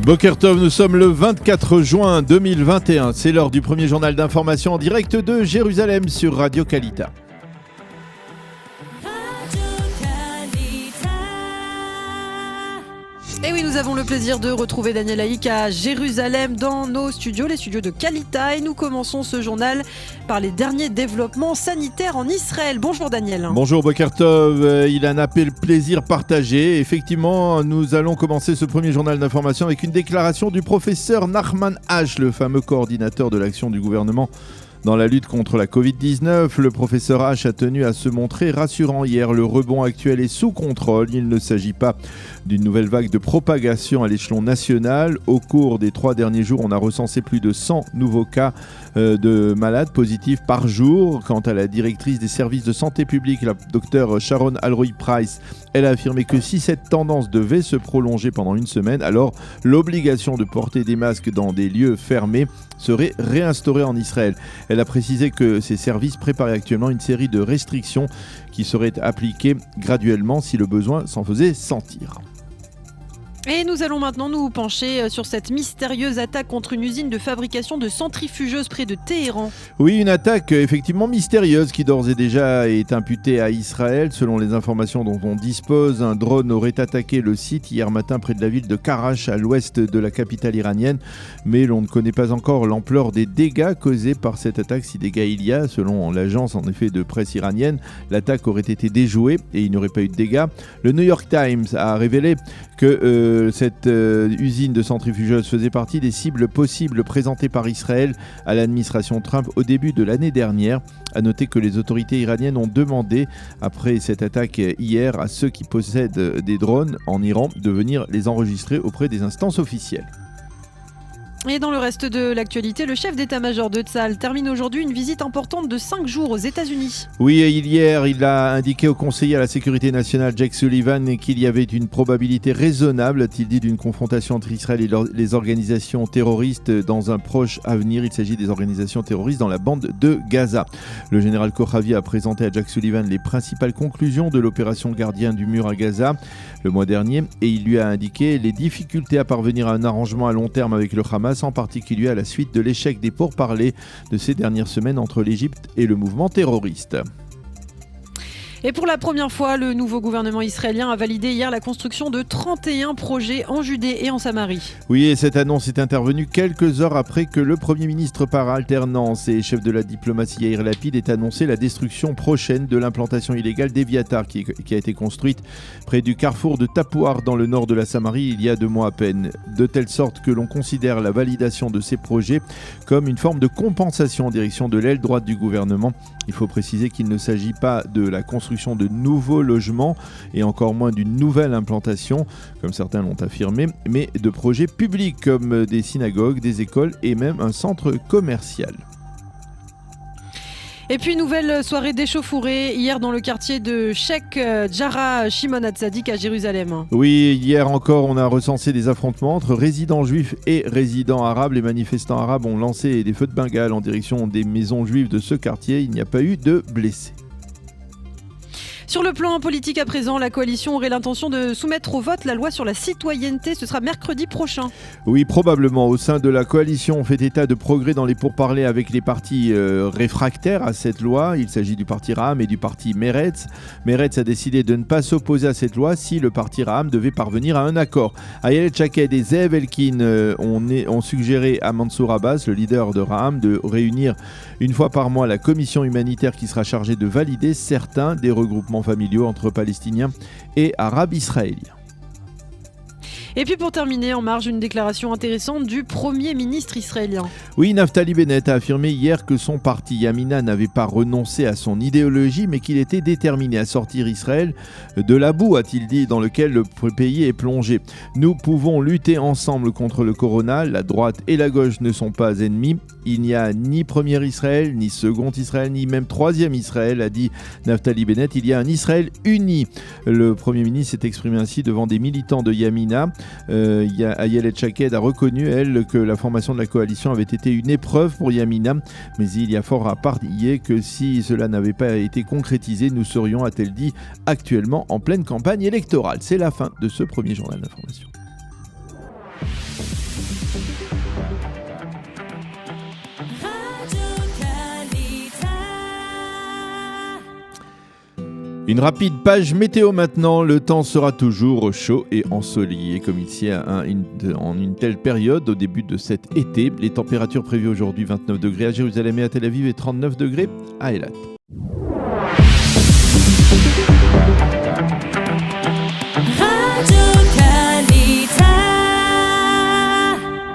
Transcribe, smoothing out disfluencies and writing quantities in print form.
Boker Tov, nous sommes le 24 juin 2021. C'est l'heure du premier journal d'information en direct de Jérusalem sur Radio Kalita. Et oui, nous avons le plaisir de retrouver Daniel Haïk à Jérusalem dans nos studios, les studios de Kalita. Et nous commençons ce journal par les derniers développements sanitaires en Israël. Bonjour Daniel. Bonjour Boker Tov, il a un appel plaisir partagé. Effectivement, nous allons commencer ce premier journal d'information avec une déclaration du professeur Nachman H, le fameux coordinateur de l'action du gouvernement dans la lutte contre la Covid-19. Le professeur H a tenu à se montrer rassurant hier. Le rebond actuel est sous contrôle. Il ne s'agit pas d'une nouvelle vague de propagation à l'échelon national. Au cours des 3 derniers jours, on a recensé plus de 100 nouveaux cas de malades positifs par jour. Quant à la directrice des services de santé publique, la docteure Sharon Alroy-Price, elle a affirmé que si cette tendance devait se prolonger pendant une semaine, alors l'obligation de porter des masques dans des lieux fermés serait réinstaurée en Israël. Elle a précisé que ces services préparaient actuellement une série de restrictions qui seraient appliquées graduellement si le besoin s'en faisait sentir. Et nous allons maintenant nous pencher sur cette mystérieuse attaque contre une usine de fabrication de centrifugeuses près de Téhéran. Oui, une attaque effectivement mystérieuse qui d'ores et déjà est imputée à Israël. Selon les informations dont on dispose, un drone aurait attaqué le site hier matin près de la ville de Karach, à l'ouest de la capitale iranienne. Mais l'on ne connaît pas encore l'ampleur des dégâts causés par cette attaque, si dégâts il y a. Selon l'agence en effet de presse iranienne, l'attaque aurait été déjouée et il n'y aurait pas eu de dégâts. Le New York Times a révélé que cette usine de centrifugeuse faisait partie des cibles possibles présentées par Israël à l'administration Trump au début de l'année dernière. À noter que les autorités iraniennes ont demandé, après cette attaque hier, à ceux qui possèdent des drones en Iran de venir les enregistrer auprès des instances officielles. Et dans le reste de l'actualité, le chef d'état-major de Tsahal termine aujourd'hui une visite importante de 5 jours aux États-Unis. Oui, hier, il a indiqué au conseiller à la sécurité nationale Jake Sullivan qu'il y avait une probabilité raisonnable, a-t-il dit, d'une confrontation entre Israël et les organisations terroristes dans un proche avenir. Il s'agit des organisations terroristes dans la bande de Gaza. Le général Kochavi a présenté à Jake Sullivan les principales conclusions de l'opération Gardien du Mur à Gaza le mois dernier et il lui a indiqué les difficultés à parvenir à un arrangement à long terme avec le Hamas, en particulier à la suite de l'échec des pourparlers de ces dernières semaines entre l'Égypte et le mouvement terroriste. Et pour la première fois, le nouveau gouvernement israélien a validé hier la construction de 31 projets en Judée et en Samarie. Oui, et cette annonce est intervenue quelques heures après que le Premier ministre par alternance et chef de la diplomatie Yair Lapid ait annoncé la destruction prochaine de l'implantation illégale d'Eviatar qui a été construite près du carrefour de Tapouar dans le nord de la Samarie il y a 2 mois à peine. De telle sorte que l'on considère la validation de ces projets comme une forme de compensation en direction de l'aile droite du gouvernement. Il faut préciser qu'il ne s'agit pas de la construction de nouveaux logements et encore moins d'une nouvelle implantation, comme certains l'ont affirmé, mais de projets publics comme des synagogues, des écoles et même un centre commercial. Et puis nouvelle soirée d'échauffourée hier dans le quartier de Sheikh Jarrah Shimon HaTzadik à Jérusalem. Oui, hier encore on a recensé des affrontements entre résidents juifs et résidents arabes. Les manifestants arabes ont lancé des feux de Bengale en direction des maisons juives de ce quartier. Il n'y a pas eu de blessés. Sur le plan politique à présent, la coalition aurait l'intention de soumettre au vote la loi sur la citoyenneté. Ce sera mercredi prochain. Oui, probablement. Au sein de la coalition, on fait état de progrès dans les pourparlers avec les partis réfractaires à cette loi. Il s'agit du parti Ra'am et du parti Meretz. Meretz a décidé de ne pas s'opposer à cette loi si le parti Ra'am devait parvenir à un accord. Ayelet Shaked et Zeev Elkin ont suggéré à Mansour Abbas, le leader de Ra'am, de réunir une fois par mois la commission humanitaire qui sera chargée de valider certains des regroupements familiaux entre Palestiniens et Arabes israéliens. Et puis pour terminer, en marge, une déclaration intéressante du Premier ministre israélien. Oui, Naftali Bennett a affirmé hier que son parti Yamina n'avait pas renoncé à son idéologie, mais qu'il était déterminé à sortir Israël de la boue, a-t-il dit, dans lequel le pays est plongé. Nous pouvons lutter ensemble contre le corona, la droite et la gauche ne sont pas ennemis. Il n'y a ni premier Israël, ni second Israël, ni même troisième Israël, a dit Naftali Bennett. Il y a un Israël uni. Le Premier ministre s'est exprimé ainsi devant des militants de Yamina. Ayelet Shaked a reconnu, elle, que la formation de la coalition avait été une épreuve pour Yamina, mais il y a fort à parier que si cela n'avait pas été concrétisé, nous serions, a-t-elle dit, actuellement en pleine campagne électorale. C'est la fin de ce premier journal d'information. Une rapide page météo maintenant. Le temps sera toujours chaud et ensoleillé comme ici en une telle période au début de cet été. Les températures prévues aujourd'hui 29 degrés à Jérusalem et à Tel Aviv et 39 degrés à Eilat.